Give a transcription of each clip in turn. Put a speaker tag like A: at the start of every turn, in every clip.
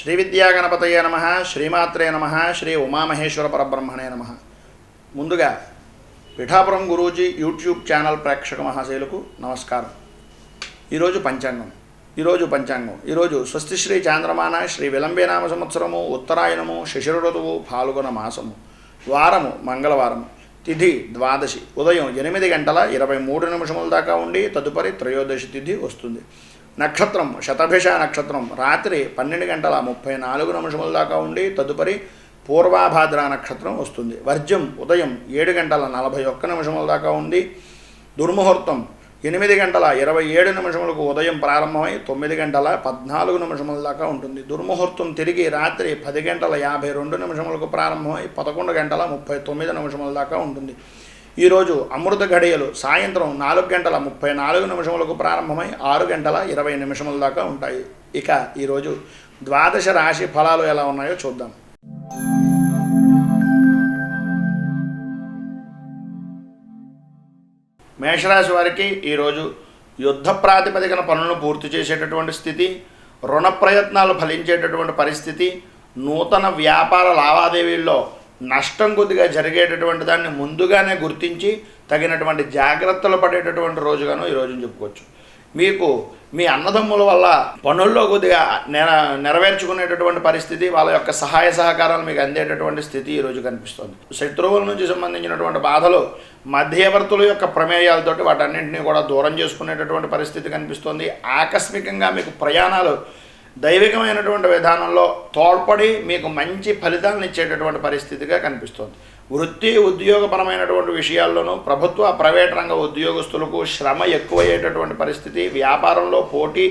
A: శ్రీ విద్యాగణపతయే నమః, శ్రీమాత్రే నమః, శ్రీ ఉమామహేశ్వర పరబ్రహ్మణే నమః. ముందుగా పిఠాపురం గురూజీ యూట్యూబ్ ఛానల్ ప్రేక్షక మహాశయులకు నమస్కారం. ఈరోజు పంచాంగం ఈరోజు స్వస్తి శ్రీ చాంద్రమాన శ్రీ విలంబేనామ సంవత్సరము, ఉత్తరాయణము, శిశిర ఋతువు, ఫాల్గుణ మాసము, వారము మంగళవారము, తిథి ద్వాదశి, ఉదయం 8:23 దాకా ఉండి తదుపరి త్రయోదశి తిథి వస్తుంది. నక్షత్రం శతభిష నక్షత్రం రాత్రి 12:34 దాకా ఉండి తదుపరి పూర్వాభాద్ర నక్షత్రం వస్తుంది. వర్జ్యం ఉదయం 7:41 దాకా ఉంది. దుర్ముహూర్తం 8:27 ఉదయం ప్రారంభమై 9:14 దాకా ఉంటుంది. దుర్ముహూర్తం తిరిగి రాత్రి 10:52 ప్రారంభమై 11:39 దాకా ఉంటుంది. ఈరోజు అమృత ఘడియలు సాయంత్రం 4:34 ప్రారంభమై 6:20 దాకా ఉంటాయి. ఇక ఈరోజు ద్వాదశ రాశి ఫలాలు ఎలా ఉన్నాయో చూద్దాం. మేషరాశి వారికి ఈరోజు యుద్ధ ప్రాతిపదికన పనులను పూర్తి చేసేటటువంటి స్థితి, రుణ ప్రయత్నాలు ఫలించేటటువంటి పరిస్థితి, నూతన వ్యాపార లావాదేవీల్లో నష్టం కొద్దిగా జరిగేటటువంటి దాన్ని ముందుగానే గుర్తించి తగినటువంటి జాగ్రత్తలు పడేటటువంటి రోజుగాను ఈరోజు చెప్పుకోవచ్చు. మీకు మీ అన్నదమ్ముల వల్ల పనుల్లో కొద్దిగా నెరవేర్చుకునేటటువంటి పరిస్థితి, వాళ్ళ యొక్క సహాయ సహకారాలు మీకు అందేటటువంటి స్థితి ఈరోజు కనిపిస్తుంది. శత్రువుల నుంచి సంబంధించినటువంటి బాధలు మధ్యవర్తుల యొక్క ప్రమేయాలతోటి వాటన్నింటినీ కూడా దూరం చేసుకునేటటువంటి పరిస్థితి కనిపిస్తుంది. ఆకస్మికంగా మీకు ప్రయాణాలు దైవికమైనటువంటి విధానంలో తోడ్పడి మీకు మంచి ఫలితాలను ఇచ్చేటటువంటి పరిస్థితిగా కనిపిస్తుంది. వృత్తి ఉద్యోగపరమైనటువంటి విషయాల్లోనూ ప్రభుత్వ ప్రైవేట్ రంగ ఉద్యోగస్తులకు శ్రమ ఎక్కువయ్యేటటువంటి పరిస్థితి, వ్యాపారంలో పోటీ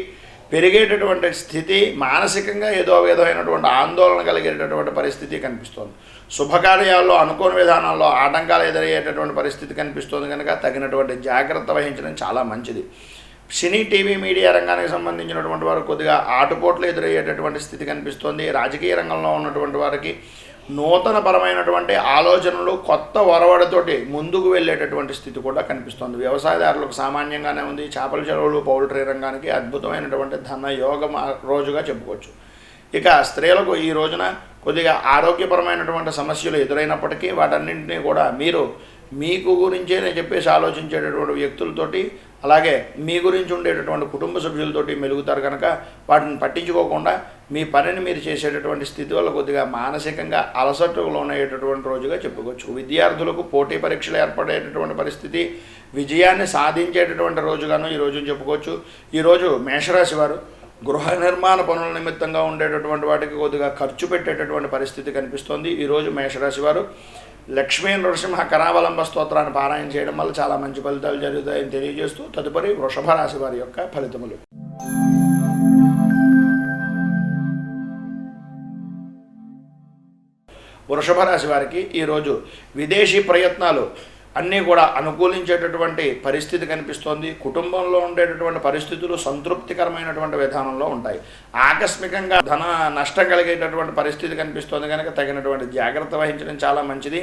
A: పెరిగేటటువంటి స్థితి, మానసికంగా ఏదో విధమైనటువంటి ఆందోళన కలిగేటటువంటి పరిస్థితి కనిపిస్తుంది. శుభకార్యాల్లో అనుకోని విధానాల్లో ఆటంకాలు ఎదురయ్యేటటువంటి పరిస్థితి కనిపిస్తుంది. కనుక తగినటువంటి జాగ్రత్త వహించడం చాలా మంచిది. సినీ టీవీ మీడియా రంగానికి సంబంధించినటువంటి వారు కొద్దిగా ఆటుపోట్లు ఎదురయ్యేటటువంటి స్థితి కనిపిస్తోంది. రాజకీయ రంగంలో ఉన్నటువంటి వారికి నూతన పరమైనటువంటి ఆలోచనలు కొత్త ఒరవడితోటి ముందుకు వెళ్ళేటటువంటి స్థితి కూడా కనిపిస్తుంది. వ్యవసాయదారులకు సామాన్యంగానే ఉంది. చేపల చెరువులు, పౌల్ట్రీ రంగానికి అద్భుతమైనటువంటి ధన యోగం రోజుగా చెప్పుకోవచ్చు. ఇక స్త్రీలకు ఈ రోజున కొద్దిగా ఆరోగ్యపరమైనటువంటి సమస్యలు ఎదురైనప్పటికీ వాటన్నింటినీ కూడా మీకు గురించే నేను చెప్పేసి ఆలోచించేటటువంటి వ్యక్తులతోటి, అలాగే మీ గురించి ఉండేటటువంటి కుటుంబ సభ్యులతోటి మెలుగుతారు. కనుక వాటిని పట్టించుకోకుండా మీ పనిని మీరు చేసేటటువంటి స్థితి వల్ల కొద్దిగా మానసికంగా అలసటకు లోనయ్యేటటువంటి రోజుగా చెప్పుకోవచ్చు. విద్యార్థులకు పోటీ పరీక్షలు ఏర్పడేటటువంటి పరిస్థితి, విజయాన్ని సాధించేటటువంటి రోజుగాను ఈరోజు చెప్పుకోవచ్చు. ఈరోజు మేషరాశి వారు గృహ నిర్మాణ పనుల నిమిత్తంగా ఉండేటటువంటి వాటికి కొద్దిగా ఖర్చు పెట్టేటటువంటి పరిస్థితి కనిపిస్తోంది. ఈరోజు మేషరాశి వారు లక్ష్మీ నరసింహ కరావలంబ స్తోత్రాన్ని పారాయణ చేయడం వల్ల చాలా మంచి ఫలితాలు జరుగుతాయని తెలియజేస్తూ తదుపరి వృషభ రాశి వారి యొక్క ఫలితములు. వృషభ రాశి వారికి ఈరోజు విదేశీ ప్రయత్నాలు అన్నీ కూడా అనుకూలించేటటువంటి పరిస్థితి కనిపిస్తోంది. కుటుంబంలో ఉండేటటువంటి పరిస్థితులు సంతృప్తికరమైనటువంటి విధానంలో ఉంటాయి. ఆకస్మికంగా ధన నష్టం కలిగేటటువంటి పరిస్థితి కనిపిస్తోంది. కనుక తగినటువంటి జాగ్రత్త వహించడం చాలా మంచిది.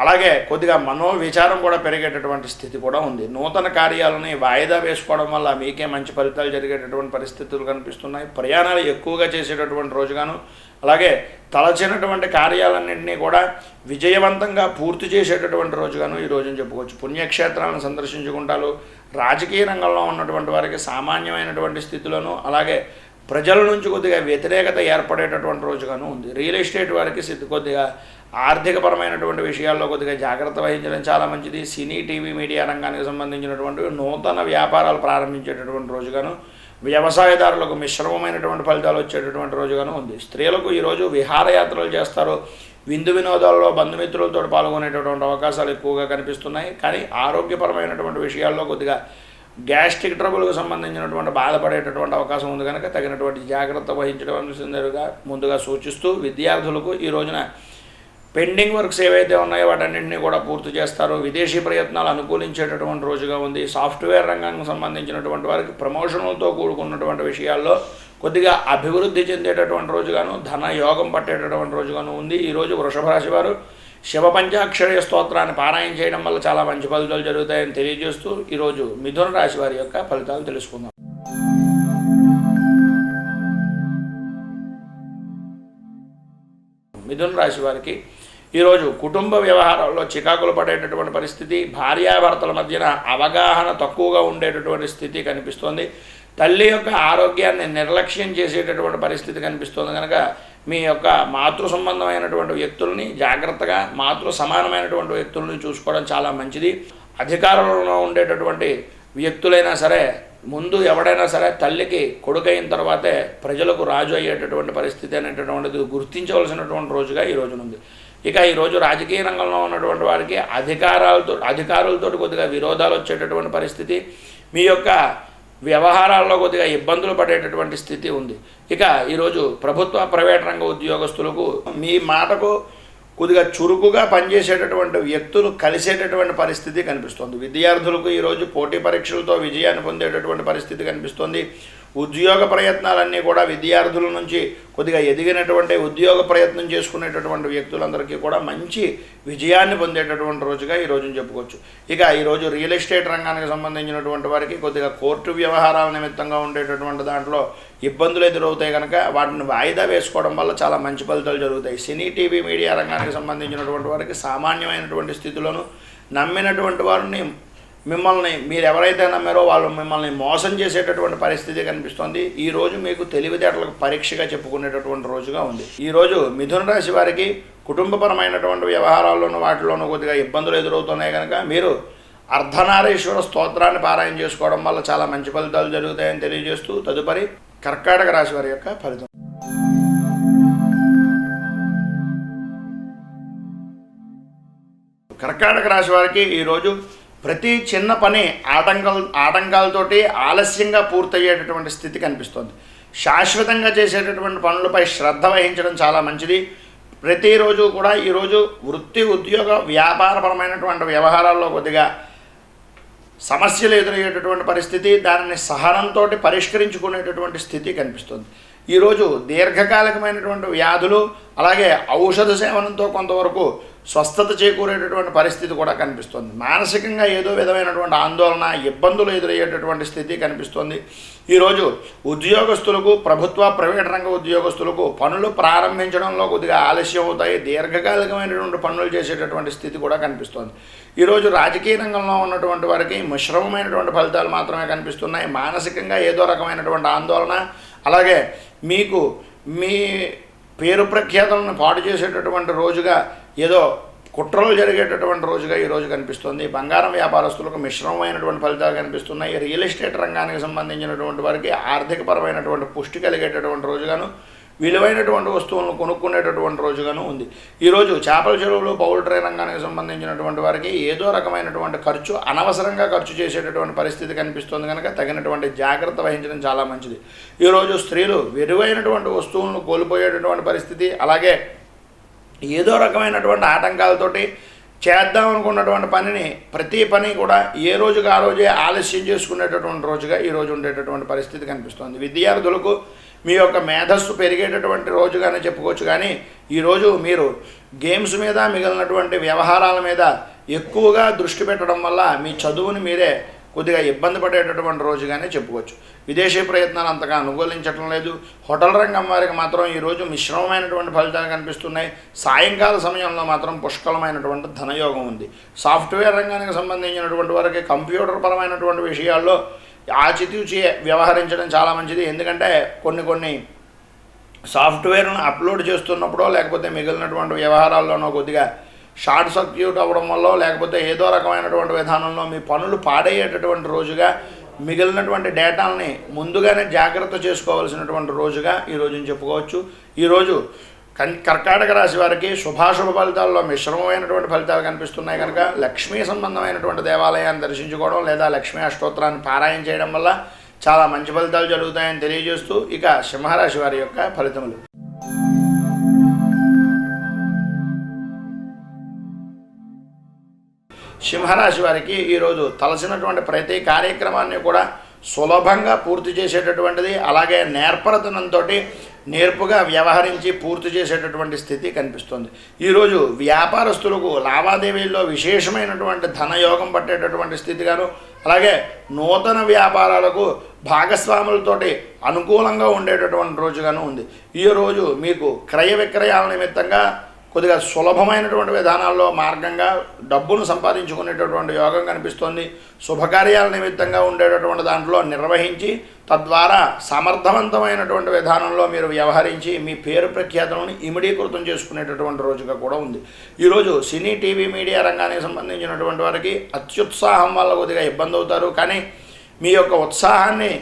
A: అలాగే కొద్దిగా మనోవిచారం కూడా పెరిగేటటువంటి స్థితి కూడా ఉంది. నూతన కార్యాలని వాయిదా వేసుకోవడం వల్ల మీకే మంచి ఫలితాలు జరిగేటటువంటి పరిస్థితులు కనిపిస్తున్నాయి. ప్రయాణాలు ఎక్కువగా చేసేటటువంటి రోజుగాను, అలాగే తలచినటువంటి కార్యాలన్నింటినీ కూడా విజయవంతంగా పూర్తి చేసేటటువంటి రోజుగాను ఈ రోజుని చెప్పుకోవచ్చు. పుణ్యక్షేత్రాలను సందర్శించుకుంటారు. రాజకీయ రంగంలో ఉన్నటువంటి వారికి సామాన్యమైనటువంటి స్థితిలోనూ, అలాగే ప్రజల నుంచి కొద్దిగా వ్యతిరేకత ఏర్పడేటటువంటి రోజుగాను ఉంది. రియల్ ఎస్టేట్ వారికి కొద్దిగా ఆర్థికపరమైనటువంటి విషయాల్లో కొద్దిగా జాగ్రత్త వహించడం చాలా మంచిది. సినీ టీవీ మీడియా రంగానికి సంబంధించినటువంటి నూతన వ్యాపారాలు ప్రారంభించేటటువంటి రోజుగాను, వ్యవసాయదారులకు మిశ్రమమైనటువంటి ఫలితాలు వచ్చేటటువంటి రోజుగాను ఉంది. స్త్రీలకు ఈరోజు విహారయాత్రలు చేస్తారు. విందు వినోదాల్లో బంధుమిత్రులతో పాల్గొనేటటువంటి అవకాశాలు ఎక్కువగా కనిపిస్తున్నాయి. కానీ ఆరోగ్యపరమైనటువంటి విషయాల్లో కొద్దిగా గ్యాస్ట్రిక్ ట్రబుల్కు సంబంధించినటువంటి బాధపడేటటువంటి అవకాశం ఉంది. కనుక తగినటువంటి జాగ్రత్త వహించడం ముందుగా సూచిస్తూ విద్యార్థులకు ఈ రోజున పెండింగ్ వర్క్స్ ఏవైతే ఉన్నాయో వాటన్నింటినీ కూడా పూర్తి చేస్తారు. విదేశీ ప్రయత్నాలు అనుకూలించేటటువంటి రోజుగా ఉంది. సాఫ్ట్వేర్ రంగానికి సంబంధించినటువంటి వారికి ప్రమోషన్లతో కూడుకున్నటువంటి విషయాల్లో కొద్దిగా అభివృద్ధి చెందేటటువంటి రోజుగాను, ధన యోగం పట్టేటటువంటి రోజుగాను ఉంది. ఈరోజు వృషభ రాశి వారు శివ పంచాక్షర స్తోత్రాన్ని పారాయణ చేయడం వల్ల చాలా మంచి ఫలితాలు జరుగుతాయని తెలియజేస్తూ ఈరోజు మిథున రాశి వారి యొక్క ఫలితాలు తెలుసుకుందాం. మిథున రాశి వారికి ఈరోజు కుటుంబ వ్యవహారాల్లో చికాకులు పడేటటువంటి పరిస్థితి, భార్యాభర్తల మధ్యన అవగాహన తక్కువగా ఉండేటటువంటి స్థితి కనిపిస్తోంది. తల్లి యొక్క ఆరోగ్యాన్ని నిర్లక్ష్యం చేసేటటువంటి పరిస్థితి కనిపిస్తుంది. కనుక మీ యొక్క మాతృ సంబంధమైనటువంటి వ్యక్తుల్ని జాగ్రత్తగా, మాతృ సమానమైనటువంటి వ్యక్తుల్ని చూసుకోవడం చాలా మంచిది. అధికారంలో ఉండేటటువంటి వ్యక్తులైనా సరే, ముందు ఎవడైనా సరే తల్లికి కొడుకైన తర్వాతే ప్రజలకు రాజు అయ్యేటటువంటి పరిస్థితి అనేటటువంటిది గుర్తించవలసినటువంటి రోజుగా ఈ రోజునుంది. ఇక ఈరోజు రాజకీయ రంగంలో ఉన్నటువంటి వారికి అధికారులతో కొద్దిగా విరోధాలు వచ్చేటటువంటి పరిస్థితి, మీ యొక్క వ్యవహారాల్లో కొద్దిగా ఇబ్బందులు పడేటటువంటి స్థితి ఉంది. ఇక ఈరోజు ప్రభుత్వ ప్రైవేట్ రంగ ఉద్యోగస్తులకు మీ మాటకు కొద్దిగా చురుకుగా పనిచేసేటటువంటి వ్యక్తులు కలిసేటటువంటి పరిస్థితి కనిపిస్తుంది. విద్యార్థులకు ఈరోజు పోటీ పరీక్షలతో విజయాన్ని పొందేటటువంటి పరిస్థితి కనిపిస్తుంది. ఉద్యోగ ప్రయత్నాలన్నీ కూడా విద్యార్థుల నుంచి కొద్దిగా ఎదిగినటువంటి ఉద్యోగ ప్రయత్నం చేసుకునేటటువంటి వ్యక్తులందరికీ కూడా మంచి విజయాన్ని పొందేటటువంటి రోజుగా ఈ రోజుని చెప్పుకోవచ్చు. ఇక ఈరోజు రియల్ ఎస్టేట్ రంగానికి సంబంధించినటువంటి వారికి కొద్దిగా కోర్టు వ్యవహారాల నిమిత్తంగా ఉండేటటువంటి దాంట్లో ఇబ్బందులు ఎదురవుతాయి. కనుక వాటిని వాయిదా వేసుకోవడం వల్ల చాలా మంచి ఫలితాలు జరుగుతాయి. సినీ టీవీ మీడియా రంగానికి సంబంధించినటువంటి వారికి సామాన్యమైనటువంటి స్థితిలోనూ నమ్మినటువంటి వారిని మీరు ఎవరైతే నమ్మారో వాళ్ళు మిమ్మల్ని మోసం చేసేటటువంటి పరిస్థితి కనిపిస్తుంది. ఈరోజు మీకు తెలివితేటలకు పరీక్షగా చెప్పుకునేటటువంటి రోజుగా ఉంది. ఈరోజు మిథున రాశి వారికి కుటుంబపరమైనటువంటి వ్యవహారాల్లోనూ వాటిలోనూ కొద్దిగా ఇబ్బందులు ఎదురవుతున్నాయి. కనుక మీరు అర్ధనారీశ్వర స్తోత్రాన్ని పారాయణ చేసుకోవడం వల్ల చాలా మంచి ఫలితాలు జరుగుతాయని తెలియజేస్తూ తదుపరి కర్కాటక రాశి వారి యొక్క ఫలితం. కర్కాటక రాశి వారికి ఈరోజు ప్రతి చిన్న పని ఆటంకాలతోటి ఆలస్యంగా పూర్తయ్యేటటువంటి స్థితి కనిపిస్తుంది. శాశ్వతంగా చేసేటటువంటి పనులపై శ్రద్ధ వహించడం చాలా మంచిది. ప్రతిరోజు కూడా ఈరోజు వృత్తి, ఉద్యోగ, వ్యాపారపరమైనటువంటి వ్యవహారాల్లో కొద్దిగా సమస్యలు ఎదురయ్యేటటువంటి పరిస్థితి, దానిని సహనంతో పరిష్కరించుకునేటటువంటి స్థితి కనిపిస్తుంది. ఈరోజు దీర్ఘకాలికమైనటువంటి వ్యాధులు అలాగే ఔషధ సేవనంతో కొంతవరకు స్వస్థత చేకూరేటటువంటి పరిస్థితి కూడా కనిపిస్తుంది. మానసికంగా ఏదో విధమైనటువంటి ఆందోళన, ఇబ్బందులు ఎదురయ్యేటటువంటి స్థితి కనిపిస్తుంది. ఈరోజు ఉద్యోగస్తులకు, ప్రభుత్వ ప్రైవేట్ రంగ ఉద్యోగస్తులకు పనులు ప్రారంభించడంలో కొద్దిగా ఆలస్యం అవుతాయి. దీర్ఘకాలికమైనటువంటి పనులు చేసేటటువంటి స్థితి కూడా కనిపిస్తుంది. ఈరోజు రాజకీయ రంగంలో ఉన్నటువంటి వారికి మిశ్రమమైనటువంటి ఫలితాలు మాత్రమే కనిపిస్తున్నాయి. మానసికంగా ఏదో రకమైనటువంటి ఆందోళన, అలాగే మీకు మీ పేరు ప్రఖ్యాతులను పాడు చేసేటటువంటి రోజుగా, ఏదో కుట్రలు జరిగేటటువంటి రోజుగా ఈరోజు కనిపిస్తుంది. బంగారం వ్యాపారస్తులకు మిశ్రమమైనటువంటి ఫలితాలు కనిపిస్తున్నాయి. రియల్ ఎస్టేట్ రంగానికి సంబంధించినటువంటి వారికి ఆర్థికపరమైనటువంటి పుష్టి కలిగేటటువంటి రోజుగాను, విలువైనటువంటి వస్తువులను కొనుక్కునేటటువంటి రోజుగాను ఉంది. ఈరోజు చేపల చెరువులు, పౌల్ట్రీ రంగానికి సంబంధించినటువంటి వారికి ఏదో రకమైనటువంటి ఖర్చు, అనవసరంగా ఖర్చు చేసేటటువంటి పరిస్థితి కనిపిస్తుంది. కనుక తగినటువంటి జాగ్రత్త వహించడం చాలా మంచిది. ఈరోజు స్త్రీలు విలువైనటువంటి వస్తువులను కోల్పోయేటటువంటి పరిస్థితి, అలాగే ఏదో రకమైనటువంటి ఆటంకాలతోటి చేద్దాం అనుకున్నటువంటి పనిని, ప్రతి పని కూడా ఏ రోజుకి ఆ రోజే ఆలస్యం చేసుకునేటటువంటి రోజుగా ఈరోజు ఉండేటటువంటి పరిస్థితి కనిపిస్తుంది. విద్యార్థులకు మీ యొక్క మేధస్సు పెరిగేటటువంటి రోజుగానే చెప్పుకోవచ్చు. కానీ ఈరోజు మీరు గేమ్స్ మీద, మిగిలినటువంటి వ్యవహారాల మీద ఎక్కువగా దృష్టి పెట్టడం వల్ల మీ చదువుని మీరే కొద్దిగా ఇబ్బంది పడేటటువంటి రోజుగానే చెప్పుకోవచ్చు. విదేశీ ప్రయత్నాలు అంతగా అనుకూలించడం లేదు. హోటల్ రంగం వారికి మాత్రం ఈరోజు మిశ్రమమైనటువంటి ఫలితాలు కనిపిస్తున్నాయి. సాయంకాల సమయంలో మాత్రం పుష్కలమైనటువంటి ధనయోగం ఉంది. సాఫ్ట్వేర్ రంగానికి సంబంధించినటువంటి వారికి కంప్యూటర్ పరమైనటువంటి విషయాల్లో ఆచితూచి వ్యవహరించడం చాలా మంచిది. ఎందుకంటే కొన్ని సాఫ్ట్వేర్ను అప్లోడ్ చేస్తున్నప్పుడో లేకపోతే మిగిలినటువంటి వ్యవహారాల్లోనో కొద్దిగా షార్ట్ సర్క్యూట్ అవ్వడం వల్ల, లేకపోతే ఏదో రకమైనటువంటి విధానంలో మీ పనులు పాడయ్యేటటువంటి రోజుగా, మిగిలినటువంటి డేటాలని ముందుగానే జాగ్రత్త చేసుకోవాల్సినటువంటి రోజుగా ఈరోజు చెప్పుకోవచ్చు. ఈరోజు కర్కాటక రాశి వారికి శుభాశుభ ఫలితాల్లో మిశ్రమమైనటువంటి ఫలితాలు కనిపిస్తున్నాయి. కనుక లక్ష్మీ సంబంధమైనటువంటి దేవాలయాన్ని దర్శించుకోవడం లేదా లక్ష్మీ అష్టోత్తరాన్ని పారాయణ చేయడం వల్ల చాలా మంచి ఫలితాలు జరుగుతాయని తెలియజేస్తూ ఇక సింహరాశి వారి యొక్క ఫలితములు. సింహరాశి వారికి ఈరోజు తలసినటువంటి ప్రతి కార్యక్రమాన్ని కూడా సులభంగా పూర్తి చేసేటటువంటిది, అలాగే నేర్పరతనంతో నేర్పుగా వ్యవహరించి పూర్తి చేసేటటువంటి స్థితి కనిపిస్తుంది. ఈరోజు వ్యాపారస్తులకు లావాదేవీల్లో విశేషమైనటువంటి ధనయోగం పట్టేటటువంటి స్థితిగాను, అలాగే నూతన వ్యాపారాలకు భాగస్వాములతోటి అనుకూలంగా ఉండేటటువంటి రోజుగాను ఉంది. ఈ రోజు మీకు క్రయ విక్రయాల నిమిత్తంగా కొద్దిగా సులభమైనటువంటి విధానాల్లో మార్గంగా డబ్బును సంపాదించుకునేటటువంటి యోగం కనిపిస్తోంది. శుభకార్యాల నిమిత్తంగా ఉండేటటువంటి దాంట్లో నిర్వహించి తద్వారా సమర్థవంతమైనటువంటి విధానంలో మీరు వ్యవహరించి మీ పేరు ప్రఖ్యాతులను ఇమిడీకృతం చేసుకునేటటువంటి రోజుగా కూడా ఉంది. ఈరోజు సినీ టీవీ మీడియా రంగానికి సంబంధించినటువంటి వారికి అత్యుత్సాహం వల్ల కొద్దిగా ఇబ్బంది అవుతారు. కానీ మీ యొక్క ఉత్సాహాన్ని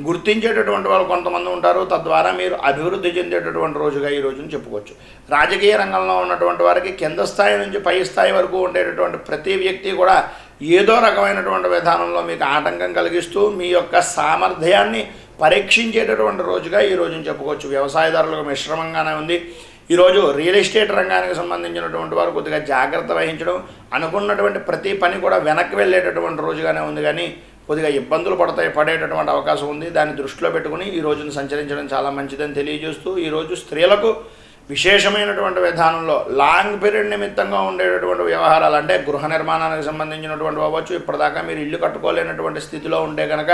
A: గుర్తించేటటువంటి వాళ్ళు కొంతమంది ఉంటారు. తద్వారా మీరు అభివృద్ధి చెందేటటువంటి రోజుగా ఈ రోజును చెప్పుకోవచ్చు. రాజకీయ రంగంలో ఉన్నటువంటి వారికి కింద స్థాయి నుంచి పై స్థాయి వరకు ఉండేటటువంటి ప్రతి వ్యక్తి కూడా ఏదో రకమైనటువంటి విధానంలో మీకు ఆటంకం కలిగిస్తూ మీ యొక్క సామర్థ్యాన్ని పరీక్షించేటటువంటి రోజుగా ఈ రోజును చెప్పుకోవచ్చు. వ్యవసాయదారులకు మిశ్రమంగానే ఉంది. ఈరోజు రియల్ ఎస్టేట్ రంగానికి సంబంధించినటువంటి వారు కొద్దిగా జాగ్రత్త వహించడం, అనుకున్నటువంటి ప్రతి పని కూడా వెనక్కి వెళ్ళేటటువంటి రోజుగానే ఉంది. కానీ కొద్దిగా ఇబ్బందులు పడేటటువంటి అవకాశం ఉంది. దాన్ని దృష్టిలో పెట్టుకుని ఈ రోజును సంచరించడం చాలా మంచిదని తెలియజేస్తూ, ఈరోజు స్త్రీలకు విశేషమైనటువంటి విధానంలో లాంగ్ పీరియడ్ నిమిత్తంగా ఉండేటటువంటి వ్యవహారాలు, అంటే గృహ నిర్మాణానికి సంబంధించినటువంటి అవ్వచ్చు, ఇప్పటిదాకా మీరు ఇల్లు కట్టుకోలేనటువంటి స్థితిలో ఉంటే కనుక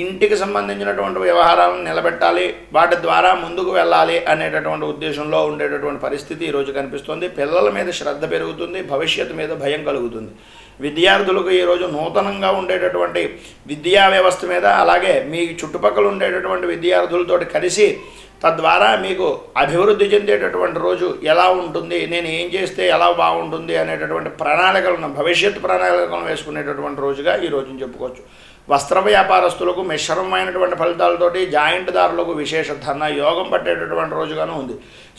A: ఇంటికి సంబంధించినటువంటి వ్యవహారాలను నిలబెట్టాలి, వాటి ద్వారా ముందుకు వెళ్ళాలి అనేటటువంటి ఉద్దేశంలో ఉండేటటువంటి పరిస్థితి ఈరోజు కనిపిస్తుంది. పిల్లల మీద శ్రద్ధ పెరుగుతుంది, భవిష్యత్తు మీద భయం కలుగుతుంది. విద్యార్థులకు ఈరోజు నూతనంగా ఉండేటటువంటి విద్యా వ్యవస్థ మీద, అలాగే మీ చుట్టుపక్కల ఉండేటటువంటి విద్యార్థులతోటి కలిసి తద్వారా మీకు అభివృద్ధి చెందేటటువంటి రోజు ఎలా ఉంటుంది, నేను ఏం చేస్తే ఎలా బాగుంటుంది అనేటటువంటి ప్రణాళికలను, భవిష్యత్తు ప్రణాళికలను వేసుకునేటటువంటి రోజుగా ఈ రోజుని చెప్పుకోవచ్చు. వస్త్ర వ్యాపారస్తులకు మిశ్రమమైనటువంటి ఫలితాలతోటి, జాయింట్దారులకు విశేష ధన యోగం పట్టేటటువంటి రోజుగాను ఉంది.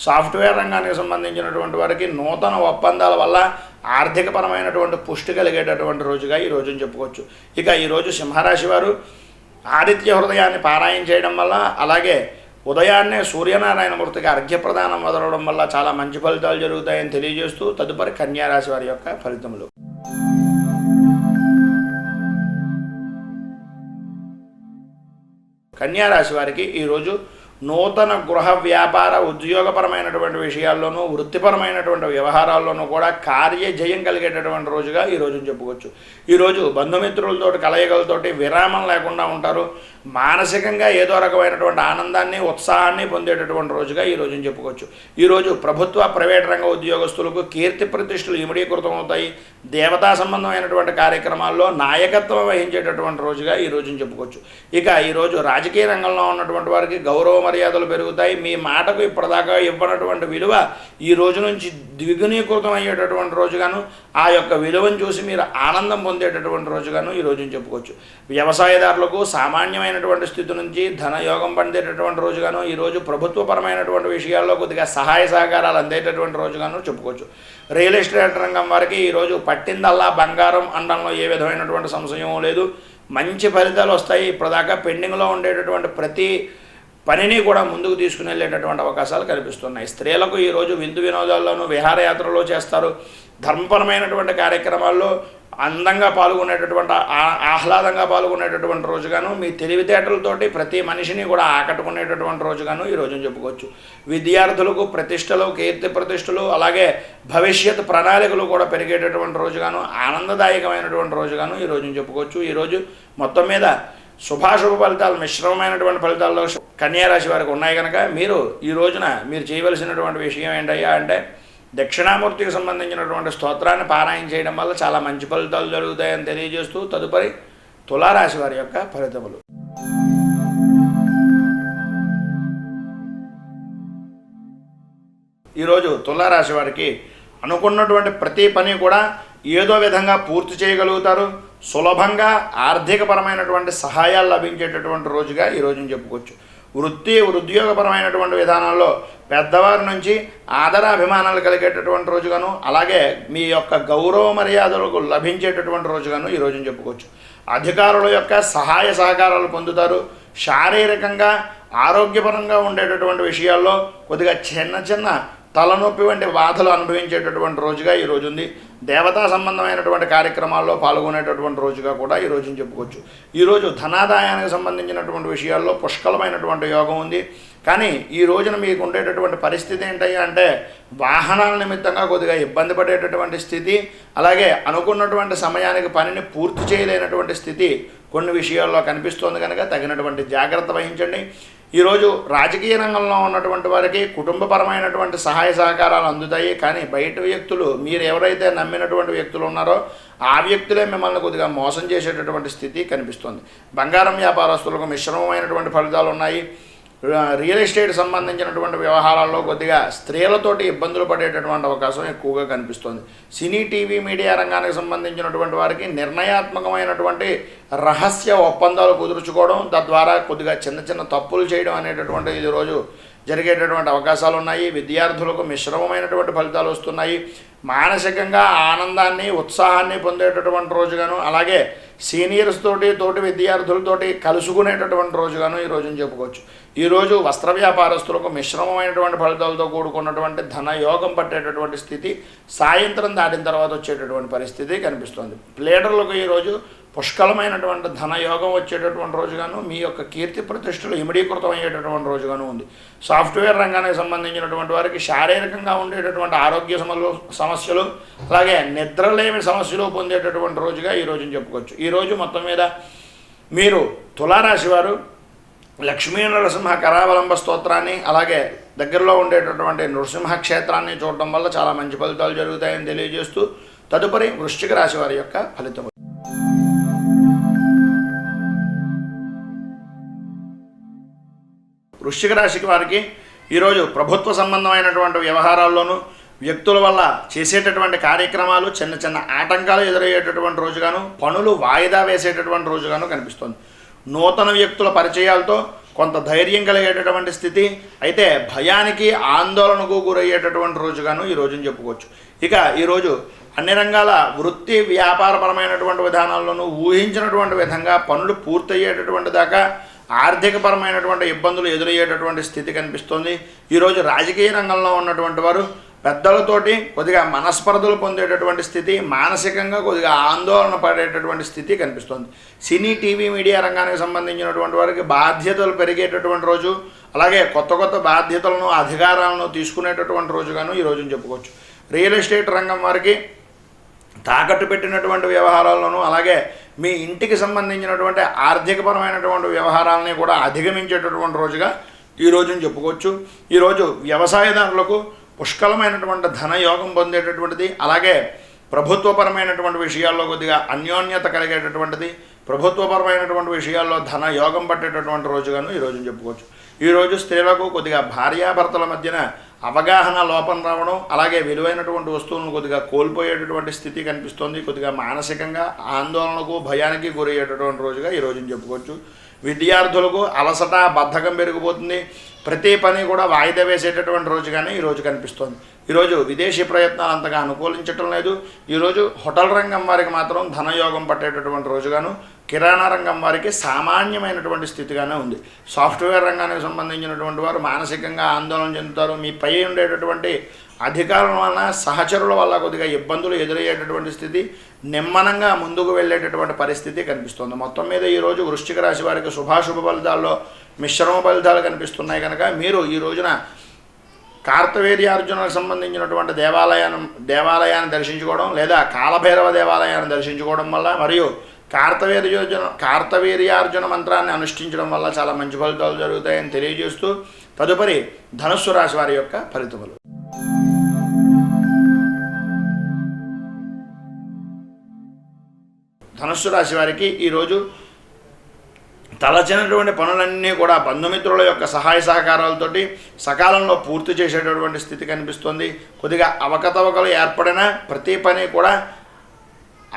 A: సాఫ్ట్వేర్ రంగానికి సంబంధించినటువంటి వారికి నూతన ఒప్పందాల వల్ల ఆర్థికపరమైనటువంటి పుష్టి కలిగేటటువంటి రోజుగా ఈ రోజుని చెప్పుకోవచ్చు. ఇక ఈరోజు సింహరాశి వారు ఆదిత్య హృదయాన్ని పారాయణ చేయడం వల్ల, అలాగే ఉదయాన్నే సూర్యనారాయణమూర్తికి అర్ఘ్యప్రదానం వదలడం వల్ల చాలా మంచి ఫలితాలు జరుగుతాయని తెలియజేస్తూ, తదుపరి కన్యారాశి వారి యొక్క ఫలితములు. కన్యారాశి వారికి ఈరోజు నూతన గృహ వ్యాపార ఉద్యోగపరమైనటువంటి విషయాల్లోనూ, వృత్తిపరమైనటువంటి వ్యవహారాల్లోనూ కూడా కార్యజయం కలిగేటటువంటి రోజుగా ఈ రోజుని చెప్పుకోవచ్చు. ఈరోజు బంధుమిత్రులతోటి కలయికలతోటి విరామం లేకుండా ఉంటారు. మానసికంగా ఏదో రకమైనటువంటి ఆనందాన్ని, ఉత్సాహాన్ని పొందేటటువంటి రోజుగా ఈ రోజుని చెప్పుకోవచ్చు. ఈరోజు ప్రభుత్వ, ప్రైవేట్ రంగ ఉద్యోగస్తులకు కీర్తి ప్రతిష్టలు ఇమిడీకృతం అవుతాయి. దేవతా సంబంధమైనటువంటి కార్యక్రమాల్లో నాయకత్వం వహించేటటువంటి రోజుగా ఈ రోజుని చెప్పుకోవచ్చు. ఇక ఈరోజు రాజకీయ రంగంలో ఉన్నటువంటి వారికి గౌరవ మర్యాదలు పెరుగుతాయి. మీ మాటకు ఇప్పటిదాకా ఇవ్వనటువంటి విలువ ఈ రోజు నుంచి ద్విగుణీకృతం అయ్యేటటువంటి రోజుగాను, ఆ యొక్క విలువను చూసి మీరు ఆనందం పొందేటటువంటి రోజుగాను ఈ రోజుని చెప్పుకోవచ్చు. వ్యవసాయదారులకు సామాన్యమైనటువంటి స్థితి నుంచి ధనయోగం పొందేటటువంటి రోజుగాను, ఈరోజు ప్రభుత్వపరమైనటువంటి విషయాల్లో కొద్దిగా సహాయ సహకారాలు అందేటటువంటి రోజుగాను చెప్పుకోవచ్చు. రియల్ ఎస్టేట్ రంగం వారికి ఈరోజు పట్టిందల్లా బంగారం అనడంలో ఏ విధమైనటువంటి సంశయం లేదు. మంచి ఫలితాలు వస్తాయి. ఇప్పటిదాకా పెండింగ్లో ఉండేటటువంటి ప్రతి పనిని కూడా ముందుకు తీసుకుని వెళ్ళేటటువంటి అవకాశాలు కనిపిస్తున్నాయి. స్త్రీలకు ఈరోజు విందు వినోదాల్లోనూ, విహారయాత్రలో చేస్తారు. ధర్మపరమైనటువంటి కార్యక్రమాల్లో అందంగా పాల్గొనేటటువంటి, ఆహ్లాదంగా పాల్గొనేటటువంటి రోజుగాను, మీ తెలివితేటలతోటి ప్రతి మనిషిని కూడా ఆకట్టుకునేటటువంటి రోజుగాను ఈ రోజుని చెప్పుకోవచ్చు. విద్యార్థులకు ప్రతిష్టలు, కీర్తి ప్రతిష్టలు, అలాగే భవిష్యత్ ప్రణాళికలు కూడా పెరిగేటటువంటి రోజుగాను, ఆనందదాయకమైనటువంటి రోజుగాను ఈ రోజుని చెప్పుకోవచ్చు. ఈరోజు మొత్తం మీద శుభాశుభ ఫలితాలు, మిశ్రమమైనటువంటి ఫలితాల్లో కన్యారాశి వారికి ఉన్నాయి కనుక మీరు ఈ రోజున మీరు చేయవలసినటువంటి విషయం ఏంటయ్యా అంటే, దక్షిణామూర్తికి సంబంధించినటువంటి స్తోత్రాన్ని పారాయణ చేయడం వల్ల చాలా మంచి ఫలితాలు జరుగుతాయని తెలియజేస్తూ, తదుపరి తులారాశి వారి యొక్క ఫలితములు. ఈరోజు తులారాశి వారికి అనుకున్నటువంటి ప్రతి పని కూడా ఏదో విధంగా పూర్తి చేయగలుగుతారు. సులభంగా ఆర్థికపరమైనటువంటి సహాయాలు లభించేటటువంటి రోజుగా ఈ రోజుని చెప్పుకోవచ్చు. ఉద్యోగపరమైనటువంటి విధానాల్లో పెద్దవారి నుంచి ఆదరాభిమానాలు కలిగేటటువంటి రోజుగాను, అలాగే మీ యొక్క గౌరవ మర్యాదలకు లభించేటటువంటి రోజుగాను ఈ రోజుని చెప్పుకోవచ్చు. అధికారుల యొక్క సహాయ సహకారాలు పొందుతారు. శారీరకంగా ఆరోగ్యపరంగా ఉండేటటువంటి విషయాల్లో కొద్దిగా చిన్న తలనొప్పి వంటి బాధలు అనుభవించేటటువంటి రోజుగా ఈ రోజు ఉంది. దేవతా సంబంధమైనటువంటి కార్యక్రమాల్లో పాల్గొనేటటువంటి రోజుగా కూడా ఈ రోజుని చెప్పుకోవచ్చు. ఈరోజు ధనాదాయానికి సంబంధించినటువంటి విషయాల్లో పుష్కలమైనటువంటి యోగం ఉంది. కానీ ఈ రోజున మీకు ఉండేటటువంటి పరిస్థితి ఏంటయ్యా అంటే, వాహనాల నిమిత్తంగా కొద్దిగా ఇబ్బంది పడేటటువంటి స్థితి, అలాగే అనుకున్నటువంటి సమయానికి పనిని పూర్తి చేయలేనటువంటి స్థితి కొన్ని విషయాల్లో కనిపిస్తోంది కనుక తగినటువంటి జాగ్రత్త వహించండి. ఈరోజు రాజకీయ రంగంలో ఉన్నటువంటి వారికి కుటుంబపరమైనటువంటి సహాయ సహకారాలు అందుతాయి. కానీ బయట వ్యక్తులు, మీరు ఎవరైతే నమ్మినటువంటి వ్యక్తులు ఉన్నారో ఆ వ్యక్తులే మిమ్మల్ని కొద్దిగా మోసం చేసేటటువంటి స్థితి కనిపిస్తుంది. బంగారం వ్యాపారస్తులకు మిశ్రమమైనటువంటి ఫలితాలు ఉన్నాయి. రియల్ ఎస్టేట్ సంబంధించినటువంటి వ్యవహారాల్లో కొద్దిగా స్త్రీలతోటి ఇబ్బందులు పడేటటువంటి అవకాశం ఎక్కువగా కనిపిస్తుంది. సినీ టీవీ మీడియా రంగానికి సంబంధించినటువంటి వారికి నిర్ణయాత్మకమైనటువంటి రహస్య ఒప్పందాలు కుదుర్చుకోవడం, తద్వారా కొద్దిగా చిన్న చిన్న తప్పులు చేయడం అనేటటువంటి ఈరోజు జరిగేటటువంటి అవకాశాలు ఉన్నాయి. విద్యార్థులకు మిశ్రమమైనటువంటి ఫలితాలు వస్తున్నాయి. మానసికంగా ఆనందాన్ని, ఉత్సాహాన్ని పొందేటటువంటి రోజుగాను, అలాగే సీనియర్స్ తోటి విద్యార్థులతోటి కలుసుకునేటటువంటి రోజుగాను ఈ రోజుని చెప్పుకోవచ్చు. ఈరోజు వస్త్ర వ్యాపారస్తులకు మిశ్రమమైనటువంటి ఫలితాలతో కూడుకున్నటువంటి ధనయోగం పట్టేటటువంటి స్థితి సాయంత్రం దాటిన తర్వాత వచ్చేటటువంటి పరిస్థితి కనిపిస్తుంది. ప్లేడర్లకు ఈరోజు పుష్కలమైనటువంటి ధనయోగం వచ్చేటటువంటి రోజుగాను, మీ యొక్క కీర్తి ప్రతిష్టలు ఇమిడీకృతం అయ్యేటటువంటి రోజుగాను ఉంది. సాఫ్ట్వేర్ రంగానికి సంబంధించినటువంటి వారికి శారీరకంగా ఉండేటటువంటి ఆరోగ్య సమస్యలు, అలాగే నిద్రలేమి సమస్యలు పొందేటటువంటి రోజుగా ఈ రోజుని చెప్పుకోవచ్చు. ఈరోజు మొత్తం మీద మీరు తులారాశి వారు లక్ష్మీ నరసింహ కరావలంబ స్తోత్రాన్ని, అలాగే దగ్గరలో ఉండేటటువంటి నృసింహ క్షేత్రాన్ని చూడటం వల్ల చాలా మంచి ఫలితాలు జరుగుతాయని తెలియజేస్తూ తదుపరి వృశ్చిక రాశి వారి యొక్క ఫలితం. వృశ్చిక రాశికి వారికి ఈరోజు ప్రభుత్వ సంబంధమైనటువంటి వ్యవహారాల్లోనూ వ్యక్తుల వల్ల చేసేటటువంటి కార్యక్రమాలు చిన్న చిన్న ఆటంకాలు ఎదురయ్యేటటువంటి రోజుగాను, పనులు వాయిదా వేసేటటువంటి రోజుగాను కనిపిస్తుంది. నూతన వ్యక్తుల పరిచయాలతో కొంత ధైర్యం కలిగేటటువంటి స్థితి, అయితే భయానికి ఆందోళనకు గురయ్యేటటువంటి రోజుగాను ఈ రోజుని చెప్పుకోవచ్చు. ఇక ఈరోజు అన్ని రంగాల వృత్తి వ్యాపారపరమైనటువంటి విధానాల్లోనూ ఊహించినటువంటి విధంగా పనులు పూర్తయ్యేటటువంటి దాకా ఆర్థికపరమైనటువంటి ఇబ్బందులు ఎదురయ్యేటటువంటి స్థితి కనిపిస్తుంది. ఈరోజు రాజకీయ రంగంలో ఉన్నటువంటి వారు పెద్దలతోటి కొద్దిగా మనస్పర్ధలు పొందేటటువంటి స్థితి, మానసికంగా కొద్దిగా ఆందోళన పడేటటువంటి స్థితి కనిపిస్తుంది. సినీ టీవీ మీడియా రంగానికి సంబంధించినటువంటి వారికి బాధ్యతలు పెరిగేటటువంటి రోజు, అలాగే కొత్త కొత్త బాధ్యతలను, అధికారాలను తీసుకునేటటువంటి రోజుగాను ఈ రోజుని చెప్పుకోవచ్చు. రియల్ ఎస్టేట్ రంగం వారికి తాకట్టు పెట్టినటువంటి వ్యవహారాల్లోనూ, అలాగే మీ ఇంటికి సంబంధించినటువంటి ఆర్థికపరమైనటువంటి వ్యవహారాలని కూడా అధిగమించేటటువంటి రోజుగా ఈ రోజుని చెప్పుకోవచ్చు. ఈరోజు వ్యవసాయదారులకు పుష్కలమైనటువంటి ధనయోగం పొందేటటువంటిది, అలాగే ప్రభుత్వపరమైనటువంటి విషయాల్లో కొద్దిగా అన్యోన్యత కలిగేటటువంటిది, ప్రభుత్వపరమైనటువంటి విషయాల్లో ధనయోగం పట్టేటటువంటి రోజుగాను ఈ రోజుని చెప్పుకోవచ్చు. ఈరోజు స్త్రీలకు కొద్దిగా భార్యాభర్తల మధ్యన అవగాహన లోపం రావడం, అలాగే విలువైనటువంటి వస్తువులను కొద్దిగా కోల్పోయేటటువంటి స్థితి కనిపిస్తుంది. కొద్దిగా మానసికంగా ఆందోళనకు, భయానికి గురయ్యేటటువంటి రోజుగా ఈ రోజుని చెప్పుకోవచ్చు. విద్యార్థులకు అలసట, బద్ధకం పెరిగిపోతుంది. ప్రతి పని కూడా వాయిదా వేసేటటువంటి రోజుగానే ఈరోజు కనిపిస్తోంది. ఈరోజు విదేశీ ప్రయత్నాలు అంతగా అనుకూలించటం లేదు. ఈరోజు హోటల్ రంగం వారికి మాత్రం ధనయోగం పట్టేటటువంటి రోజుగాను, కిరాణా రంగం వారికి సామాన్యమైనటువంటి స్థితిగానే ఉంది. సాఫ్ట్వేర్ రంగానికి సంబంధించినటువంటి వారు మానసికంగా ఆందోళన చెందుతారు. మీ పై ఉండేటటువంటి అధికారుల వలన, సహచరుల వల్ల కొద్దిగా ఇబ్బందులు ఎదురయ్యేటటువంటి స్థితి, నిమ్మనంగా ముందుకు వెళ్ళేటటువంటి పరిస్థితి కనిపిస్తుంది. మొత్తం మీద ఈరోజు వృశ్చిక రాశి వారికి శుభాశుభ ఫలితాల్లో మిశ్రమ ఫలితాలు కనిపిస్తున్నాయి కనుక మీరు ఈ రోజున కార్తవీర్యార్జునకు సంబంధించినటువంటి దేవాలయాన్ని దర్శించుకోవడం, లేదా కాలభైరవ దేవాలయాన్ని దర్శించుకోవడం వల్ల, మరియు కార్తవీర్యార్జున మంత్రాన్ని అనుష్ఠించడం వల్ల చాలా మంచి ఫలితాలు జరుగుతాయని తెలియజేస్తూ తదుపరి ధనుస్సు రాశి వారి యొక్క ఫలితములు. ధనుస్సు రాశి వారికి ఈరోజు తలచినటువంటి పనులన్నీ కూడా బంధుమిత్రుల యొక్క సహాయ సహకారాలతోటి సకాలంలో పూర్తి చేసేటటువంటి స్థితి కనిపిస్తుంది. కొద్దిగా అవకతవకలు ఏర్పడిన ప్రతి పని కూడా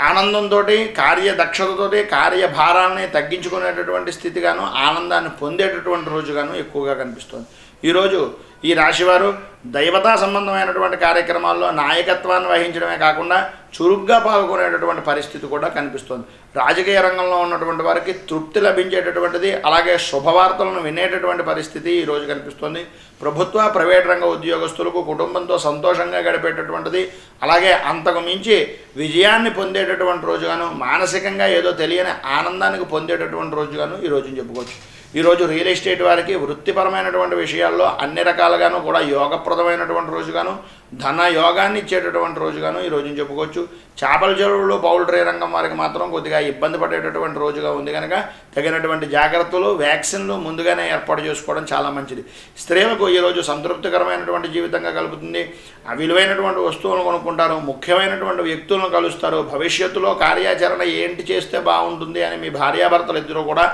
A: ఆనందంతో, కార్యదక్షతతో, కార్యభారాన్ని తగ్గించుకునేటటువంటి స్థితిగాను, ఆనందాన్ని పొందేటటువంటి రోజుగాను ఎక్కువగా కనిపిస్తుంది. ఈరోజు ఈ రాశివారు దైవతా సంబంధమైనటువంటి కార్యక్రమాల్లో నాయకత్వాన్ని వహించడమే కాకుండా చురుగ్గా పాల్గొనేటటువంటి పరిస్థితి కూడా కనిపిస్తుంది. రాజకీయ రంగంలో ఉన్నటువంటి వారికి తృప్తి లభించేటటువంటిది, అలాగే శుభవార్తలను వినేటటువంటి పరిస్థితి ఈరోజు కనిపిస్తుంది. ప్రభుత్వ, ప్రైవేట్ రంగ ఉద్యోగస్తులకు కుటుంబంతో సంతోషంగా గడిపేటటువంటిది, అలాగే అంతకు మించి విజయాన్ని పొందేటటువంటి రోజుగాను, మానసికంగా ఏదో తెలియని ఆనందానికి పొందేటటువంటి రోజుగాను ఈరోజు చెప్పుకోవచ్చు. ఈరోజు రియల్ ఎస్టేట్ వారికి వృత్తిపరమైనటువంటి విషయాల్లో అన్ని రకాలుగాను కూడా యోగప్రదమైనటువంటి రోజుగాను ధన యోగాన్ని ఇచ్చేటటువంటి రోజుగాను ఈ రోజుని చెప్పుకోవచ్చు. చేపల చెరువులు పౌల్ట్రీ రంగం వారికి మాత్రం కొద్దిగా ఇబ్బంది పడేటటువంటి రోజుగా ఉంది కనుక తగినటువంటి జాగ్రత్తలు వ్యాక్సిన్లు ముందుగానే ఏర్పాటు చేసుకోవడం చాలా మంచిది. స్త్రీలకు ఈరోజు సంతృప్తికరమైనటువంటి జీవితంగా కలుగుతుంది. విలువైనటువంటి వస్తువులను కొనుక్కుంటారు, ముఖ్యమైనటువంటి వ్యక్తులను కలుస్తారు. భవిష్యత్తులో కార్యాచరణ ఏంటి చేస్తే బాగుంటుంది అని మీ భార్యాభర్తలు ఇద్దరు కూడా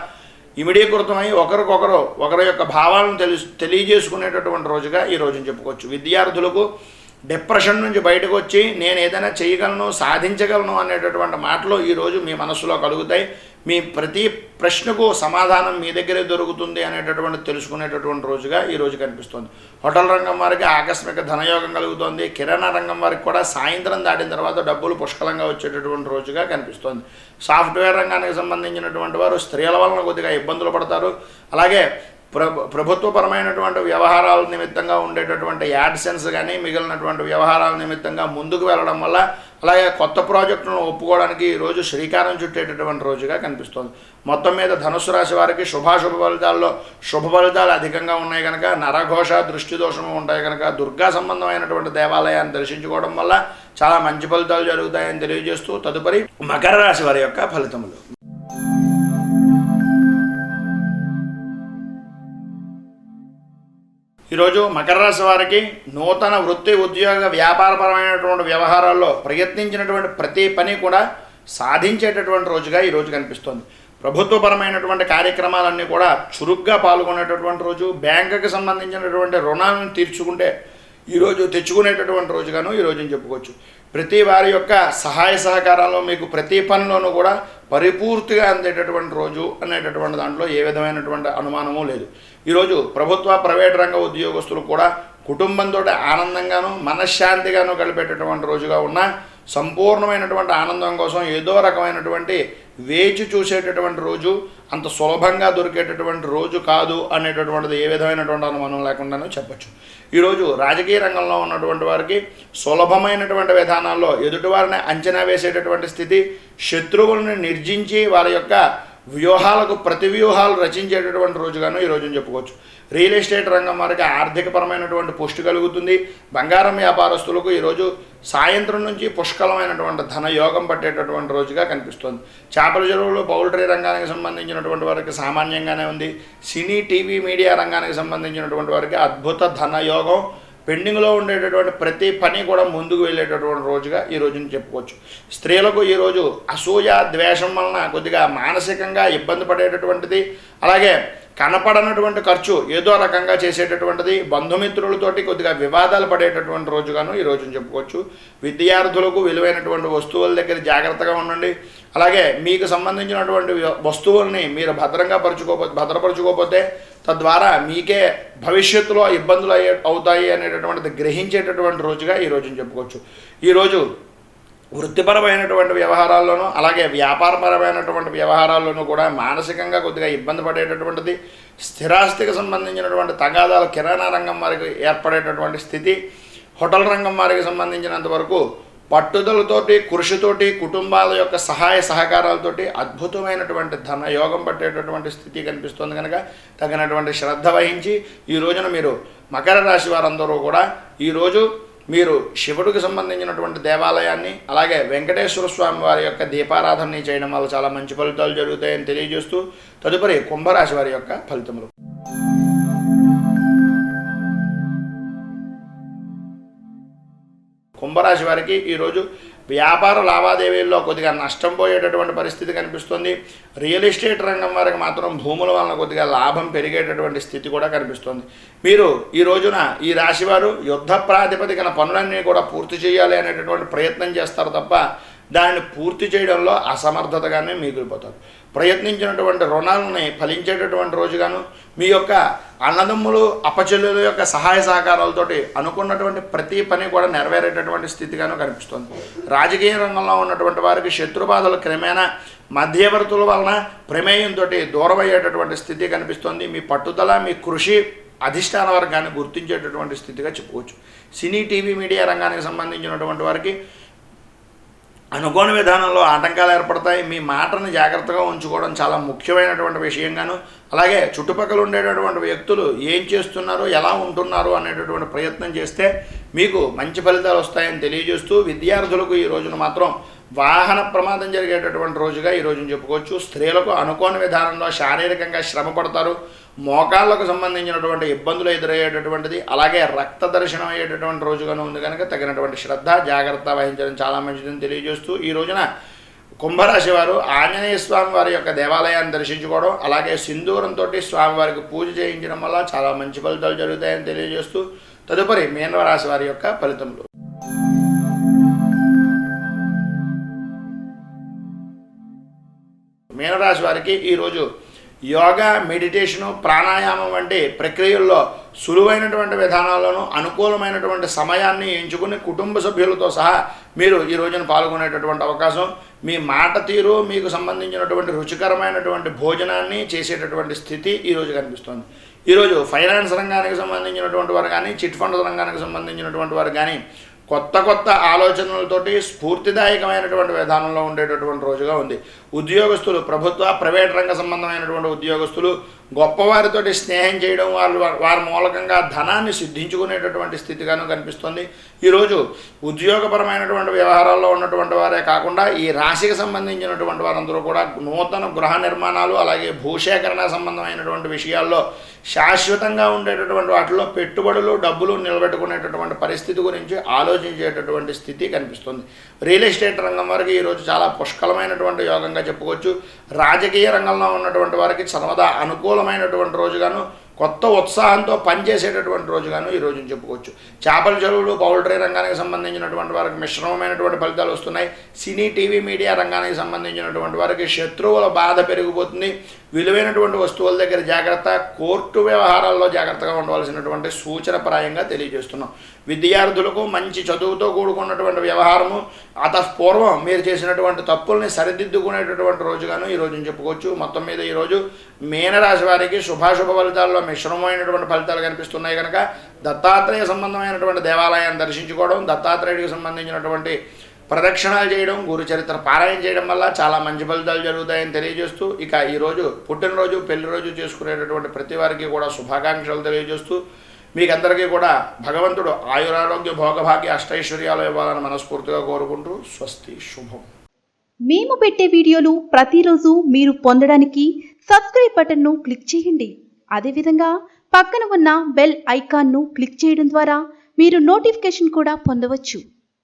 A: ఇమిడీకృతమై ఒకరి యొక్క భావాలను తెలియజేసుకునేటటువంటి రోజుగా ఈ రోజుని చెప్పుకోవచ్చు. విద్యార్థులకు డిప్రెషన్ నుంచి బయటకు వచ్చి నేను ఏదైనా చేయగలను, సాధించగలను అనేటటువంటి మాటలు ఈరోజు మీ మనస్సులో కలుగుతాయి. మీ ప్రతి ప్రశ్నకు సమాధానం మీ దగ్గరే దొరుకుతుంది అనేటటువంటి తెలుసుకునేటటువంటి రోజుగా ఈరోజు కనిపిస్తుంది. హోటల్ రంగం వారికి ఆకస్మిక ధనయోగం కలుగుతోంది. కిరాణా రంగం వారికి కూడా సాయంత్రం దాటిన తర్వాత డబ్బులు పుష్కలంగా వచ్చేటటువంటి రోజుగా కనిపిస్తుంది. సాఫ్ట్వేర్ రంగానికి సంబంధించినటువంటి వారు స్త్రీల వలన కొద్దిగా ఇబ్బందులు పడతారు. అలాగే ప్రభుత్వపరమైనటువంటి వ్యవహారాల నిమిత్తంగా ఉండేటటువంటి యాడ్సెన్స్ కానీ మిగిలినటువంటి వ్యవహారాల నిమిత్తంగా ముందుకు వెళ్ళడం వల్ల అలాగే కొత్త ప్రాజెక్టులను ఒప్పుకోవడానికి ఈరోజు శ్రీకారం చుట్టేటటువంటి రోజుగా కనిపిస్తుంది. మొత్తం మీద ధనుసు రాశి వారికి శుభాశుభ ఫలితాల్లో శుభ ఫలితాలు అధికంగా ఉన్నాయి కనుక నరఘోష దృష్టి దోషము ఉంటాయి కనుక దుర్గా సంబంధమైనటువంటి దేవాలయాన్ని దర్శించుకోవడం వల్ల చాలా మంచి ఫలితాలు జరుగుతాయని తెలియజేస్తూ తదుపరి మకర రాశి వారి యొక్క ఫలితములు. ఈరోజు మకర రాశి వారికి నూతన వృత్తి ఉద్యోగ వ్యాపారపరమైనటువంటి వ్యవహారాల్లో ప్రయత్నించినటువంటి ప్రతి పని కూడా సాధించేటటువంటి రోజుగా ఈరోజు కనిపిస్తోంది. ప్రభుత్వపరమైనటువంటి కార్యక్రమాలన్నీ కూడా చురుగ్గా పాల్గొనేటటువంటి రోజు. బ్యాంకుకి సంబంధించినటువంటి రుణాలను తీర్చుకుంటే ఈరోజు తెచ్చుకునేటటువంటి రోజుగాను ఈరోజు చెప్పుకోవచ్చు. ప్రతి వారి యొక్క సహాయ సహకారాల్లో మీకు ప్రతి పనిలోనూ కూడా పరిపూర్తిగా అందేటటువంటి రోజు అనేటటువంటి దాంట్లో ఏ విధమైనటువంటి అనుమానము లేదు. ఈరోజు ప్రభుత్వ ప్రైవేట్ రంగ ఉద్యోగస్తులు కూడా కుటుంబంతో ఆనందంగాను మనశ్శాంతిగాను గడిపేటటువంటి రోజుగా ఉన్న సంపూర్ణమైనటువంటి ఆనందం కోసం ఏదో రకమైనటువంటి వేచి చూసేటటువంటి రోజు, అంత సులభంగా దొరికేటటువంటి రోజు కాదు అనేటటువంటిది ఏ విధమైనటువంటి అనుమానం లేకుండానే చెప్పచ్చు. ఈరోజు రాజకీయ రంగంలో ఉన్నటువంటి వారికి సులభమైనటువంటి విధానాల్లో ఎదుటివారిని అంచనా వేసేటటువంటి స్థితి, శత్రువులను నిర్జించి వారి యొక్క వ్యూహాలకు ప్రతి వ్యూహాలు రచించేటటువంటి రోజుగాను ఈ రోజుని చెప్పుకోవచ్చు. రియల్ ఎస్టేట్ రంగం వారికి ఆర్థికపరమైనటువంటి పుష్టి కలుగుతుంది. బంగారం వ్యాపారస్తులకు ఈరోజు సాయంత్రం నుంచి పుష్కలమైనటువంటి ధనయోగం పట్టేటటువంటి రోజుగా కనిపిస్తుంది. చేపల చెరువులు పౌల్ట్రీ రంగానికి సంబంధించినటువంటి వారికి సామాన్యంగానే ఉంది. సినీ టీవీ మీడియా రంగానికి సంబంధించినటువంటి వారికి అద్భుత ధనయోగం, పెండింగ్లో ఉండేటటువంటి ప్రతి పని కూడా ముందుకు వెళ్ళేటటువంటి రోజుగా ఈ రోజుని చెప్పుకోవచ్చు. స్త్రీలకు ఈరోజు అసూయ ద్వేషం వలన కొద్దిగా మానసికంగా ఇబ్బంది పడేటటువంటిది, అలాగే కనపడనటువంటి ఖర్చు ఏదో రకంగా చేసేటటువంటిది, బంధుమిత్రులతోటి కొద్దిగా వివాదాలు పడేటటువంటి రోజుగాను ఈ రోజుని చెప్పుకోవచ్చు. విద్యార్థులకు విలువైనటువంటి వస్తువుల దగ్గర జాగ్రత్తగా ఉండండి. అలాగే మీకు సంబంధించినటువంటి వస్తువుల్ని మీరు భద్రపరచుకోకపోతే తద్వారా మీకే భవిష్యత్తులో ఇబ్బందులు అవుతాయి అనేటటువంటిది గ్రహించేటటువంటి రోజుగా ఈ రోజుని చెప్పుకోవచ్చు. ఈరోజు వృత్తిపరమైనటువంటి వ్యవహారాల్లోనూ అలాగే వ్యాపారపరమైనటువంటి వ్యవహారాల్లోనూ కూడా మానసికంగా కొద్దిగా ఇబ్బంది పడేటటువంటిది, స్థిరాస్తికి సంబంధించినటువంటి తగాదాలు కిరాణా రంగం వారికి ఏర్పడేటటువంటి స్థితి, హోటల్ రంగం వారికి సంబంధించినంత వరకు పట్టుదలతోటి కృషితోటి కుటుంబాల యొక్క సహాయ సహకారాలతోటి అద్భుతమైనటువంటి ధనయోగం పట్టేటటువంటి స్థితి కనిపిస్తుంది కనుక తగినటువంటి శ్రద్ధ వహించి ఈ రోజున మీరు మకర రాశి వారందరూ కూడా ఈరోజు మీరు శివుడికి సంబంధించినటువంటి దేవాలయాన్ని అలాగే వెంకటేశ్వర స్వామి వారి యొక్క దీపారాధనని చేయడం వల్ల చాలా మంచి ఫలితాలు జరుగుతాయని తెలియజేస్తూ తదుపరి కుంభరాశి వారి యొక్క ఫలితములు. కుంభరాశి వారికి ఈరోజు వ్యాపార లావాదేవీల్లో కొద్దిగా నష్టం పోయేటటువంటి పరిస్థితి కనిపిస్తుంది. రియల్ ఎస్టేట్ రంగం వారికి మాత్రం భూముల వలన కొద్దిగా లాభం పెరిగేటటువంటి స్థితి కూడా కనిపిస్తుంది. మీరు ఈ రోజున ఈ రాశివారు యుద్ధ ప్రాతిపదికన పనులన్నీ కూడా పూర్తి చేయాలి అనేటటువంటి ప్రయత్నం చేస్తారు తప్ప దానిని పూర్తి చేయడంలో అసమర్థతగానే మిగిలిపోతారు. ప్రయత్నించినటువంటి రుణాలని ఫలించేటటువంటి రోజుగాను మీ యొక్క అన్నదమ్ములు అప్పచెల్లెల యొక్క సహాయ సహకారాలతోటి అనుకున్నటువంటి ప్రతి పని కూడా నెరవేరేటటువంటి స్థితిగాను కనిపిస్తుంది. రాజకీయ రంగంలో ఉన్నటువంటి వారికి శత్రుబాధలు క్రమేణా మధ్యవర్తుల వలన ప్రమేయంతో దూరం అయ్యేటటువంటి స్థితి కనిపిస్తుంది. మీ పట్టుదల మీ కృషి అధిష్టాన వర్గాన్ని గుర్తించేటటువంటి స్థితిగా చెప్పుకోవచ్చు. సినీ టీవీ మీడియా రంగానికి సంబంధించినటువంటి వారికి అనుకోని విధానంలో ఆటంకాలు ఏర్పడతాయి. మీ మాటను జాగ్రత్తగా ఉంచుకోవడం చాలా ముఖ్యమైనటువంటి విషయంగాను, అలాగే చుట్టుపక్కల ఉండేటటువంటి వ్యక్తులు ఏం చేస్తున్నారు, ఎలా ఉంటున్నారు అనేటటువంటి ప్రయత్నం చేస్తే మీకు మంచి ఫలితాలు వస్తాయని తెలియజేస్తూ, విద్యార్థులకు ఈ రోజున మాత్రం వాహన ప్రమాదం జరిగేటటువంటి రోజుగా ఈ రోజున చెప్పుకోవచ్చు. స్త్రీలకు అనుకోని విధానంలో శారీరకంగా శ్రమ పడతారు. మోకాళ్ళకు సంబంధించినటువంటి ఇబ్బందులు ఎదురయ్యేటటువంటిది, అలాగే రక్త దర్శనం అయ్యేటటువంటి రోజుగాను ఉంది కనుక తగినటువంటి శ్రద్ధ జాగ్రత్త వహించడం చాలా మంచిదని తెలియజేస్తూ, ఈ రోజున కుంభరాశి వారు ఆంజనేయ స్వామి వారి యొక్క దేవాలయాన్ని దర్శించుకోవడం, అలాగే సింధూరంతో స్వామివారికి పూజ చేయించడం వల్ల చాలా మంచి ఫలితాలు జరుగుతాయని తెలియజేస్తూ, తదుపరి మీనరాశి వారి యొక్క ఫలితములు. మీనరాశి వారికి ఈరోజు యోగా, మెడిటేషను, ప్రాణాయామం వంటి ప్రక్రియల్లో సులువైనటువంటి విధానాలను, అనుకూలమైనటువంటి సమయాన్ని ఎంచుకుని కుటుంబ సభ్యులతో సహా మీరు ఈ రోజున పాల్గొనేటటువంటి అవకాశం, మీ మాట తీరు, మీకు సంబంధించినటువంటి రుచికరమైనటువంటి భోజనాన్ని చేసేటటువంటి స్థితి ఈరోజు కనిపిస్తుంది. ఈరోజు ఫైనాన్స్ రంగానికి సంబంధించినటువంటి వారు కానీ, చిట్ ఫండ్ రంగానికి సంబంధించినటువంటి వారు కానీ కొత్త ఆలోచనలతోటి స్ఫూర్తిదాయకమైనటువంటి విధానంలో ఉండేటటువంటి రోజుగా ఉంది. ఉద్యోగస్తులు, ప్రభుత్వ ప్రైవేట్ రంగ సంబంధమైనటువంటి ఉద్యోగస్తులు గొప్పవారితోటి స్నేహం చేయడం, వారి మూలకంగా ధనాన్ని సిద్ధించుకునేటటువంటి స్థితిగాను కనిపిస్తుంది. ఈరోజు ఉద్యోగపరమైనటువంటి వ్యవహారాల్లో ఉన్నటువంటి వారే కాకుండా ఈ రాశికి సంబంధించినటువంటి వారందరూ కూడా నూతన గృహ నిర్మాణాలు, అలాగే భూసేకరణ సంబంధమైనటువంటి విషయాల్లో శాశ్వతంగా ఉండేటటువంటి వాటిలో పెట్టుబడులు, డబ్బులు నిలబెట్టుకునేటటువంటి పరిస్థితి గురించి ఆలోచించేటటువంటి స్థితి కనిపిస్తుంది. రియల్ ఎస్టేట్ రంగం వారికి ఈరోజు చాలా పుష్కలమైనటువంటి యోగంగా చెప్పుకోవచ్చు. రాజకీయ రంగంలో ఉన్నటువంటి వారికి సర్వదా అనుకూలమైనటువంటి రోజుగాను, కొత్త ఉత్సాహంతో పనిచేసేటటువంటి రోజుగాను ఈ రోజుని చెప్పుకోవచ్చు. చేపల చెరువులు, పౌల్ట్రీ రంగానికి సంబంధించినటువంటి వారికి మిశ్రమమైనటువంటి ఫలితాలు వస్తున్నాయి. సినీ, టీవీ, మీడియా రంగానికి సంబంధించినటువంటి వారికి శత్రువుల బాధ పెరిగిపోతుంది. విలువైనటువంటి వస్తువుల దగ్గర జాగ్రత్త, కోర్టు వ్యవహారాల్లో జాగ్రత్తగా ఉండవలసినటువంటి సూచనప్రాయంగా తెలియజేస్తున్నాం. విద్యార్థులకు మంచి చదువుతో కూడుకున్నటువంటి వ్యవహారము, పూర్వం మీరు చేసినటువంటి తప్పుల్ని సరిదిద్దుకునేటటువంటి రోజుగాను ఈ రోజుని చెప్పుకోవచ్చు. మొత్తం మీద ఈరోజు మీనరాశి వారికి శుభాశుభ ఫలితాల్లో మిశ్రమమైనటువంటి ఫలితాలు కనిపిస్తున్నాయి కనుక దత్తాత్రేయ సంబంధమైనటువంటి దేవాలయాన్ని దర్శించుకోవడం, దత్తాత్రేయుడికి సంబంధించినటువంటి ప్రదక్షిణాలు చేయడం, గురు చరిత్ర పారాయణ చేయడం వల్ల చాలా మంచి ఫలితాలు జరుగుతాయని తెలియజేస్తూ, ఇక ఈరోజు పుట్టినరోజు, పెళ్లిరోజు చేసుకునేటటువంటి ప్రతి వారికి కూడా శుభాకాంక్షలు తెలియజేస్తూ, మీకందరికీ కూడా భగవంతుడు ఆయురారోగ్య భోగభాగ్య అష్టైశ్వర్యాలు ఇవ్వాలని మనస్ఫూర్తిగా కోరుకుంటూ స్వస్తి, శుభం.
B: మేము పెట్టే వీడియోలు ప్రతిరోజు మీరు పొందడానికి సబ్స్క్రైబ్ బటన్ను క్లిక్ చేయండి. అదేవిధంగా పక్కన ఉన్న బెల్ ఐకాన్ను క్లిక్ చేయడం ద్వారా మీరు నోటిఫికేషన్ కూడా పొందవచ్చు.